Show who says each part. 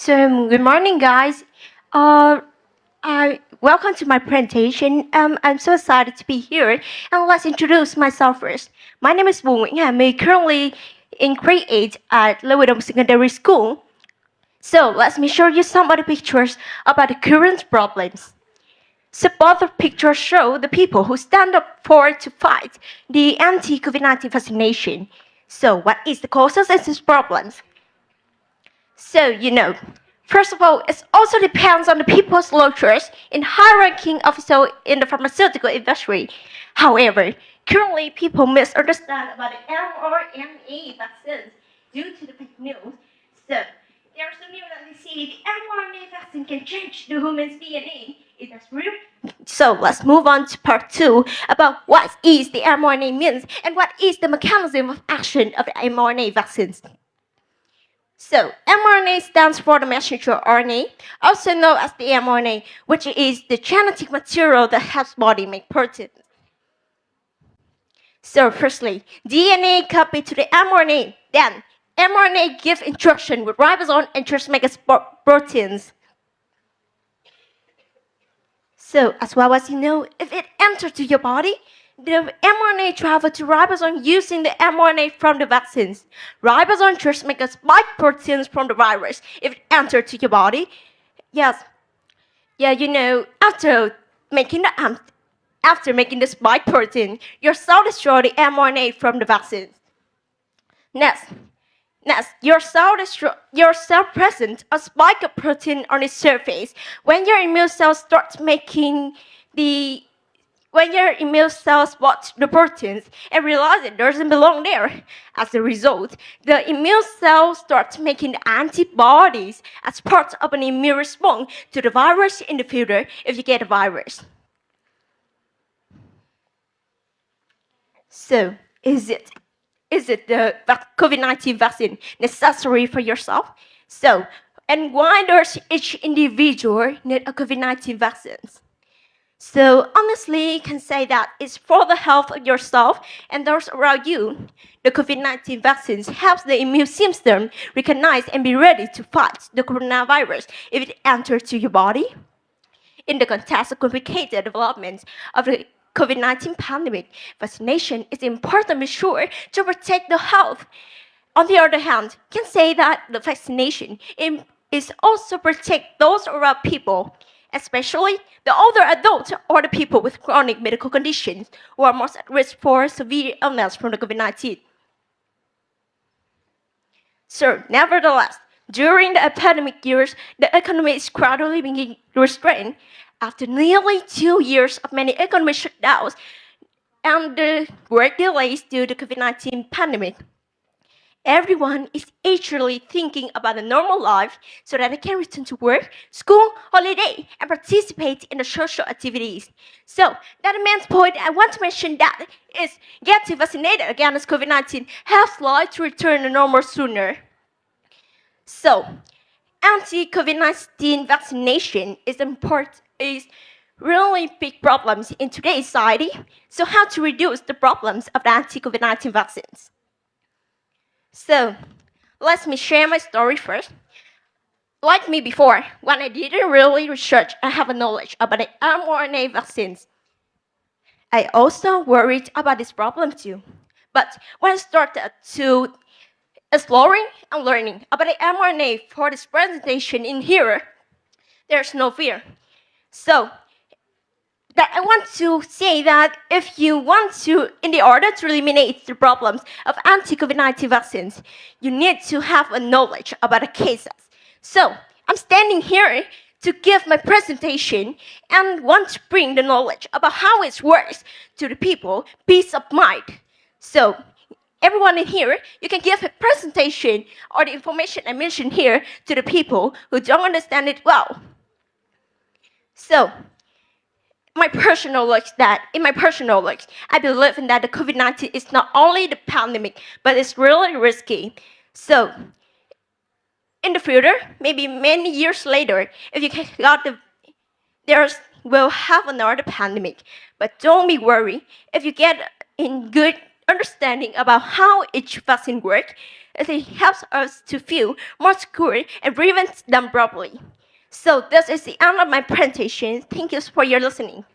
Speaker 1: Good morning, guys. Uh, welcome to my presentation. I'm so excited to be here. And let's introduce myself first. My name is BUI NGUYEN HA MY, currently in grade 8 at Lewidom Secondary School. So let me show you some of the pictures about the current problems. So both the pictures show the people who stand up for to fight the anti-COVID-19 vaccination. So what is the causes of these problems? So, first of all, it also depends on the people's cultures in high-ranking officials in the pharmaceutical industry. However, currently people misunderstand about the mRNA vaccines due to the fake news. So, there's a news that they say the mRNA vaccine can change the human's DNA. Is that real? So let's move on to part 2 about what is the mRNA means and what is the mechanism of action of the mRNA vaccines. So, mRNA stands for the messenger RNA, also known as the mRNA, which is the genetic material that helps body make proteins. So, firstly, DNA copy to the mRNA. Then, mRNA gives instruction with ribosome and just makes proteins. So, as well as you know, if it enters to your body, the mRNA travels to ribosome using the mRNA from the vaccines. Ribosome just makes spike proteins from the virus if it enters to your body. Yes. Yeah, after making the spike protein, your cell destroys the mRNA from the vaccines. Next, your cell presents a spike of protein on its surface. When your immune cells spot the proteins and realize it doesn't belong there. As a result, the immune cell starts making antibodies as part of an immune response to the virus in the future if you get a virus. So, is it the COVID-19 vaccine necessary for yourself? So, and why does each individual need a COVID-19 vaccine? So honestly, you can say that it's for the health of yourself and those around you. The COVID-19 vaccines helps the immune system recognize and be ready to fight the coronavirus if it enters to your body. In the context of complicated developments of the COVID-19 pandemic, vaccination is important to be sure to protect the health. On the other hand, you can say that the vaccination is also protect those around people, especially the older adults or the people with chronic medical conditions who are most at risk for severe illness from the COVID-19. So, nevertheless, during the epidemic years, the economy is gradually being restrained. After nearly 2 years of many economic shutdowns and the work delays due to the COVID-19 pandemic, everyone is actually thinking about a normal life so that they can return to work, school, holiday, and participate in the social activities. So, that main point I want to mention that is getting vaccinated against COVID-19 helps life to return to normal sooner. So, anti-COVID-19 vaccination is really big problems in today's society. So, how to reduce the problems of the anti-COVID-19 vaccines? So, let me share my story first. Like me before, when I didn't really research and have a knowledge about the mRNA vaccines, I also worried about this problem too. But when I started to exploring and learning about the mRNA for this presentation in here, there's no fear. So, that I want to say that if you want to, in the order to eliminate the problems of anti-COVID-19 vaccines, you need to have a knowledge about the cases. So, I'm standing here to give my presentation and want to bring the knowledge about how it works to the people, peace of mind. So, everyone in here, you can give a presentation or the information I mentioned here to the people who don't understand it well. So, in my personal knowledge, I believe in that the COVID-19 is not only the pandemic, but it's really risky. So, in the future, maybe many years later, if you will have another pandemic. But don't be worried. If you get in good understanding about how each vaccine works, as it helps us to feel more secure and prevent them properly. So this is the end of my presentation. Thank you for your listening.